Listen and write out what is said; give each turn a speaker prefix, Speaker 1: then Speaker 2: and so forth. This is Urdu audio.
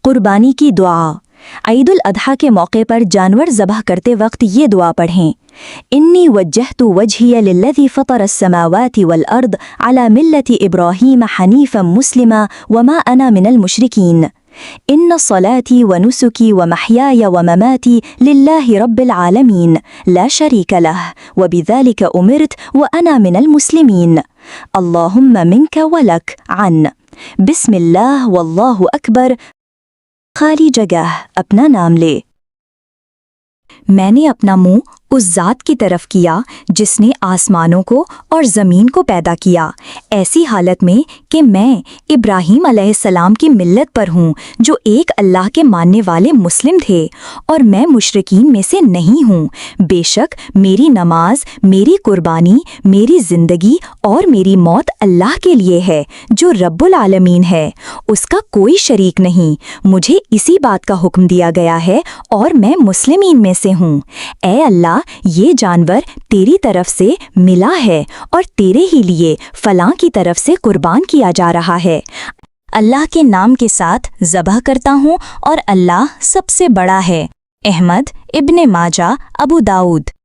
Speaker 1: قربانی کی دعا۔ عید الاضحیٰ کے موقع پر جانور ذبح کرتے وقت یہ دعا پڑھیں: انی وجہت وجہی للذی فطر السماوات والارض علی ملت ابراہیم حنیفا مسلما وما انا من المشرکین، ان صلاتی ونسکی ومحیای ومماتی للہ رب العالمین لا شریک لہ وبذلک امرت وانا من المسلمین، اللہم منک ولک عن، بسم اللہ واللہ اکبر۔ خالی جگہ اپنا نام لے۔ میں نے اپنا منہ اس ذات کی طرف کیا جس نے آسمانوں کو اور زمین کو پیدا کیا، ایسی حالت میں کہ میں ابراہیم علیہ السلام کی ملت پر ہوں جو ایک اللہ کے ماننے والے مسلم تھے، اور میں مشرکین میں سے نہیں ہوں۔ بے شک میری نماز، میری قربانی، میری زندگی اور میری موت اللہ کے لیے ہے جو رب العالمین ہے، اس کا کوئی شریک نہیں۔ مجھے اسی بات کا حکم دیا گیا ہے اور میں مسلمین میں سے ہوں۔ اے اللہ، یہ جانور تیری طرف سے ملا ہے اور تیرے ہی لیے فلاں کی طرف سے قربان کیا جا رہا ہے۔ اللہ کے نام کے ساتھ ذبح کرتا ہوں اور اللہ سب سے بڑا ہے۔ احمد، ابن ماجہ، ابو داؤد۔